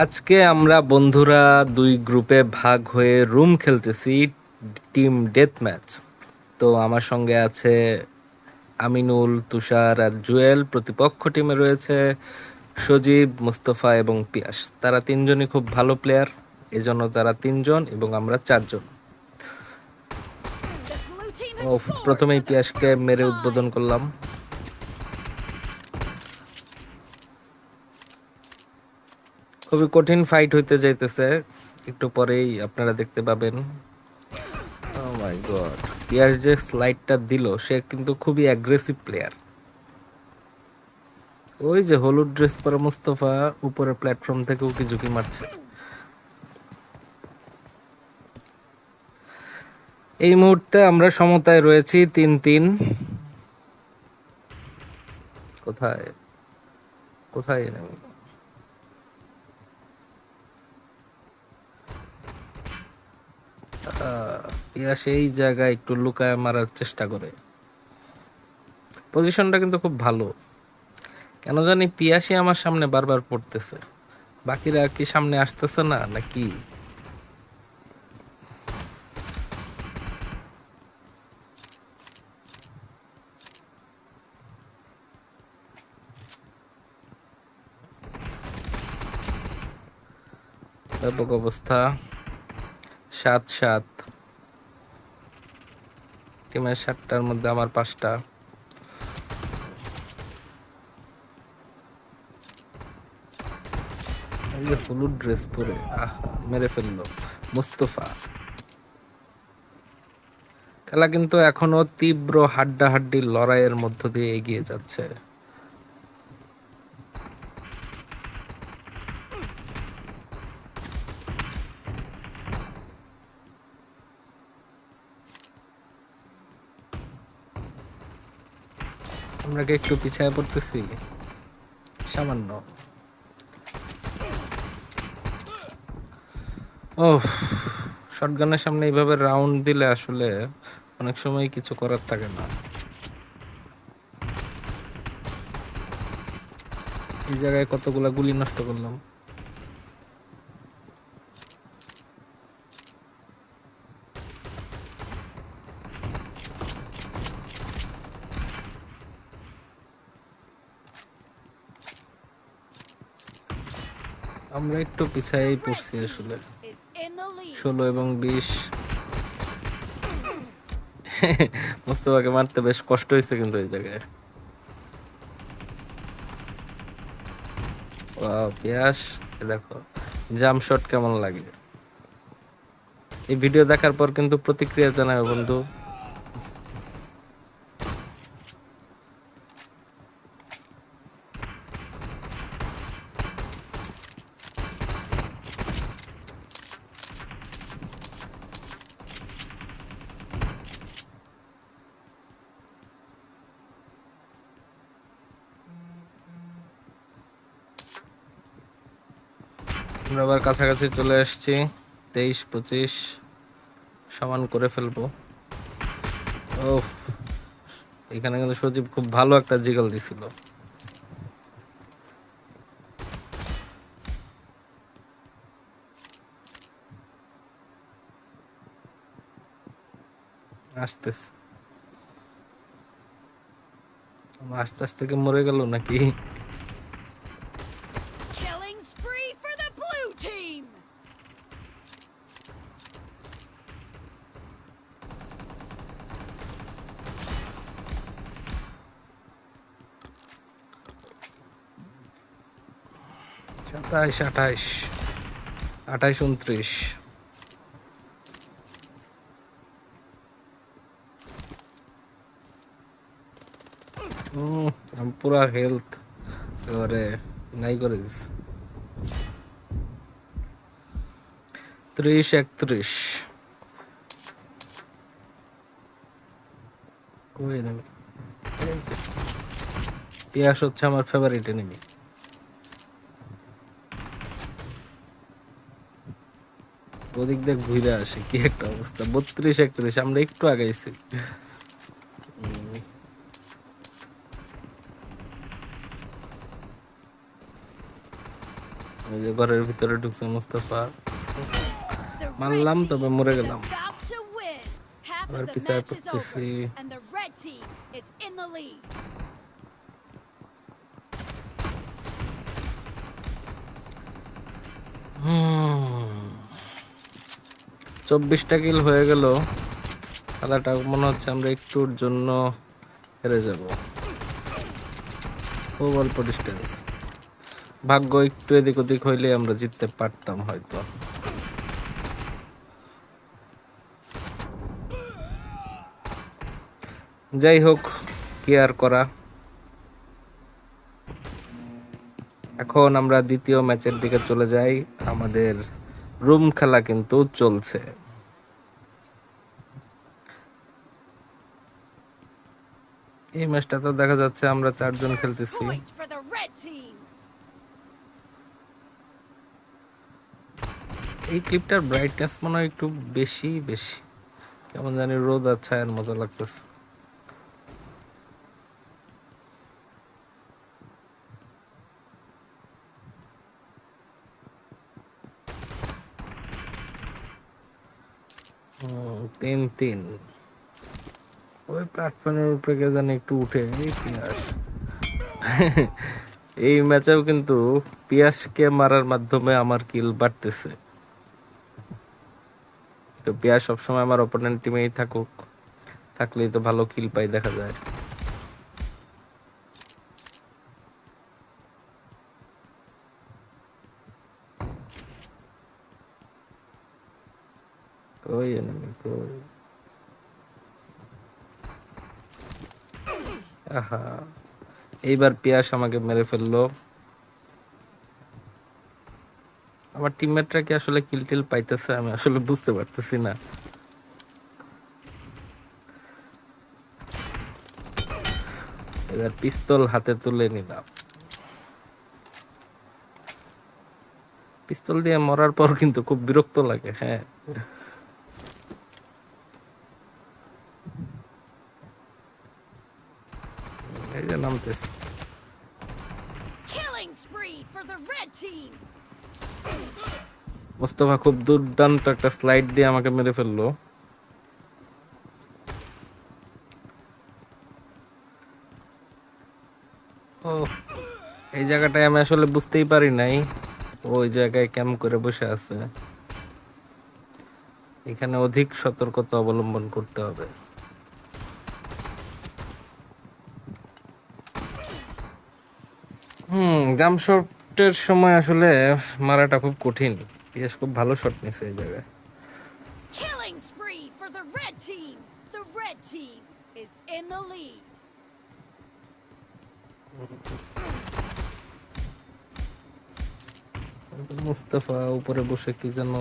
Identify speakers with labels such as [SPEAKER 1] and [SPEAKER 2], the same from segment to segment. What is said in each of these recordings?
[SPEAKER 1] আজকে আমরা বন্ধুরা দুই গ্রুপে ভাগ হয়ে রুম খেলতেছি টিম ডেথ ম্যাচ। তো আমার সঙ্গে আছে আমিনুল, তুষার আর জুয়েল। প্রতিপক্ষ টিমে রয়েছে সজীব, মুস্তফা এবং পিয়াস। তারা তিনজনই খুব ভালো প্লেয়ার, এজন্য তারা তিনজন এবং আমরা চারজন। ও, প্রথমেই পিয়াসকে মেরে উদ্বোধন করলাম। খুবই কঠিন ফাইট হইতে যাইতেছে, একটু পরেই আপনারা দেখতে পাবেন। ও মাই গড, পিয়াস যে স্লাইডটা দিল সে কিন্তু খুবই অ্যাগ্রেসিভ প্লেয়ার। ওই যে হলুদ ড্রেস পরা মুস্তফা উপরে প্ল্যাটফর্ম থেকে উকি ঝুঁকি মারছে। এই মুহূর্তে আমরা সমতায় রয়েছি 3-3। কোথায় কোথায় enemy? পিয়াস এই জায়গায় একটু লুকায় মারার চেষ্টা করে। পজিশনটা কিন্তু খুব ভালো। কেন জানি পিয়াসই আমার সামনে বারবার পড়তেছে, বাকিরা কি সামনে আসতেছে না নাকি? ব্যাপক অবস্থা। 7-7, টিমের 7টার মধ্যে আমার 5টা। এই যে হলুদ ড্রেস পরে মেরে ফেললো মুস্তফা। খেলা কিন্তু এখনো তীব্র হাড্ডাহাড্ডি লড়াইয়ের মধ্য দিয়ে এগিয়ে যাচ্ছে। আমরা কি একটু পিছায় পড়তেছি সামান্য? ওহ, শটগানের সামনে এইভাবে রাউন্ড দিলে আসলে অনেক সময় কিছু করার থাকে না। এই জায়গায় কতগুলা গুলি নষ্ট করলাম। আমরা একটু পিছায়েই পড়ছি আসলে। 16 এবং 20। মুস্তফাকে মারতে বেশ কষ্ট হয়েছে কিন্তু এই জায়গায়। ওয়াও, পিয়াস দেখো জাম্প শট কেমন লাগে। এই ভিডিও দেখার পর কিন্তু প্রতিক্রিয়া জানাও বন্ধু। আমরা আবার কাছাকাছি চলে আসছি। 23-25 সমান করে ফেলবো। ও, এখানে কিন্তু সজীব খুব ভালো একটা জিগল দিছিল। আসতেছে, আস্তে আস্তে কি মরে গেল নাকি? সাতাইশ, 28, 28, 29। আমি পুরা হেলথ এবারে নাই করে দিস। 30, 31। কই enemy? পিয়াস হচ্ছে আমার ফেভারিট এনিমি। ওদিক দিয়ে ঘুরে আসে, কি একটা অবস্থা। 32, 31, আমরা একটু আগাইছি। ওই যে ঘরের ভিতরে ঢুকছে মুস্তাফা,
[SPEAKER 2] The red
[SPEAKER 1] মারলাম তবে
[SPEAKER 2] team
[SPEAKER 1] মরে
[SPEAKER 2] is
[SPEAKER 1] গেলাম।
[SPEAKER 2] about to win. Half of
[SPEAKER 1] আবার
[SPEAKER 2] the
[SPEAKER 1] পিছায়
[SPEAKER 2] match is over,
[SPEAKER 1] পড়তেছি।
[SPEAKER 2] and the red team is in the lead.
[SPEAKER 1] হুম, 24টা কিল হয়ে গেল। খেলাটা মনে হচ্ছে আমরা একটুর জন্য হেরে যাব, খুব অল্প ডিস্টেন্স। ভাগ্য একটু এদিক ওদিক হইলে আমরা জিততে পারতাম হয়তো। যাই হোক, কি আর করা। এখন আমরা দ্বিতীয় ম্যাচের দিকে চলে যাই। আমাদের রুম খেলা কিন্তু চলছে। এই ম্যাচটা তো দেখা যাচ্ছে আমরা 4 জন
[SPEAKER 2] First
[SPEAKER 1] খেলতেছি।
[SPEAKER 2] point for the red team.
[SPEAKER 1] এই ক্লিপটার ব্রাইটনেস মনে হয় একটু বেশি বেশি, কেমন জানি রোদ আর ছায়ার মতো লাগতেছে। তিন তিন ওই প্ল্যাটফর্মের উপরে কে জানি একটু উঠে এই পিয়াস। এই ম্যাচেও কিন্তু পিয়াসকে মারার মাধ্যমে আমার কিল বাড়তেছে। তো পিয়াস সবসময় আমার অপোনেন্ট টিমেই থাকুক, থাকলেই তো ভালো কিল পাই দেখা যায়। কই এনিমি কই? আহা, এইবার পিয়াস আমাকে মেরে ফেললো। আমার টিমমেটরা কি আসলে কিল টিল পাইতেছে? আমি আসলে বুঝতে পারতেছি না। এবার পিস্তল হাতে তুলে নিলাম। পিস্তল দিয়ে মরার পর কিন্তু খুব বিরক্ত লাগে। হ্যাঁ, এই যে নামতেছে।
[SPEAKER 2] Killing spree for the red team.
[SPEAKER 1] Mostafa খুব দুর্দান্ত একটা স্লাইড দিয়ে আমাকে মেরে ফেললো। ও, এই জায়গাটায় আমি আসলে বুঝতেই পারি নাই ওই জায়গায় ক্যাম্প করে বসে আছে। এখানে অধিক সতর্কতা অবলম্বন করতে হবে। জাম্প শটের সময় আসলে মারাটা খুব কঠিন। পিএস খুব ভালো শট নিছে এই জায়গায়।
[SPEAKER 2] Killing spree for the red team. The red team is in the lead.
[SPEAKER 1] Mustafa উপরে বসে কি যেন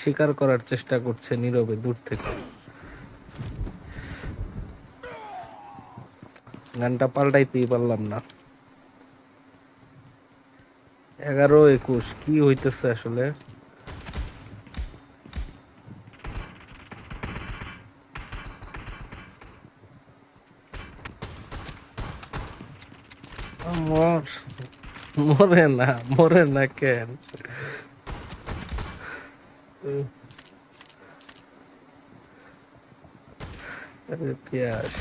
[SPEAKER 1] শিকার করার চেষ্টা করছে নীরবে দূর থেকে। গানটা পাল্টাইতেই পারলাম না। 11-21 কি হইতেছে আসলে? মর, মরে না, মরে না কেন? আরে পিয়াস,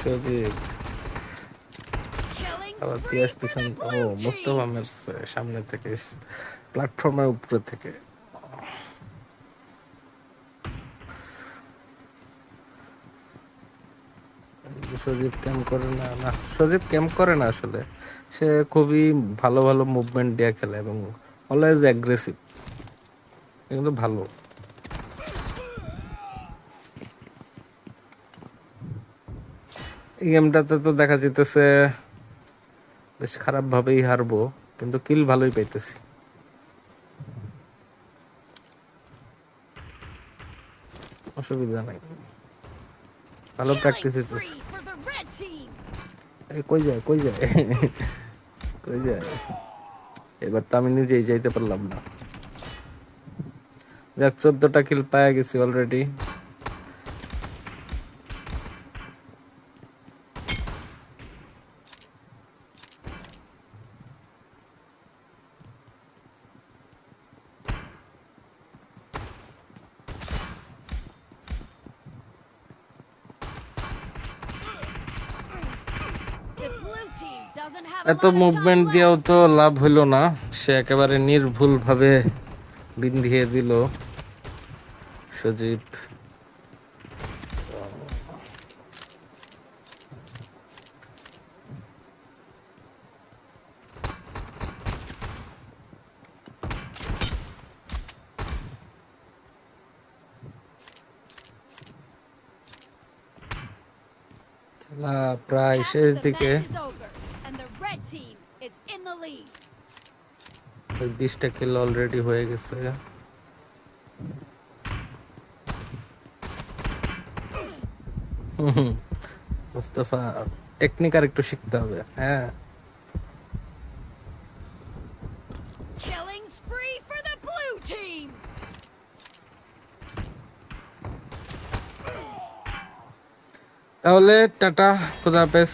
[SPEAKER 1] সজীব
[SPEAKER 2] Killing
[SPEAKER 1] আবার
[SPEAKER 2] spree
[SPEAKER 1] পিয়াস
[SPEAKER 2] for
[SPEAKER 1] পিছন।
[SPEAKER 2] the
[SPEAKER 1] O,
[SPEAKER 2] blue
[SPEAKER 1] Mostafa
[SPEAKER 2] team.
[SPEAKER 1] মেরছে সামনে থেকে, প্ল্যাটফর্মের উপরে থেকে। সজীব ক্যাম্প করে না, না সজীব ক্যাম্প করে না আসলে। সে খুবই ভালো ভালো মুভমেন্ট দিয়ে খেলে এবং অলওয়েজ অ্যাগ্রেসিভ, কিন্তু ভালো। এই গেমটাতে তো দেখা যেতেছে বেশ খারাপ ভাবেই হারবো, কিন্তু কিল ভালোই পাইতেছি। অসুবিধা নাই, ভালো
[SPEAKER 2] Killing
[SPEAKER 1] প্র্যাকটিস হইতেছে।
[SPEAKER 2] spree for the red team.
[SPEAKER 1] এই কই যায়, কই যায়? কই যায়? এবার তো আমি নিজেই যাইতে পারলাম না। যাক, 14টা কিল পাওয়া গেছি অলরেডি।
[SPEAKER 2] doesn't have a
[SPEAKER 1] এত
[SPEAKER 2] lot of
[SPEAKER 1] মুভমেন্ট
[SPEAKER 2] time
[SPEAKER 1] দিয়েও
[SPEAKER 2] left.
[SPEAKER 1] তো লাভ হইল না, সে একেবারে নির্ভুলভাবে বিন্ধিয়ে দিল সজীব। খেলা প্রায়
[SPEAKER 2] Half
[SPEAKER 1] শেষ
[SPEAKER 2] of the
[SPEAKER 1] দিকে,
[SPEAKER 2] match is over, and the red team is in the lead.
[SPEAKER 1] 20টা কিল অলরেডি হয়ে গেছে। মুস্তাফা টেকনিক আর একটু শিখতে হবে। হ্যাঁ,
[SPEAKER 2] Killing spree for the blue team.
[SPEAKER 1] তাহলে টাটা, খুদা হাফেজ।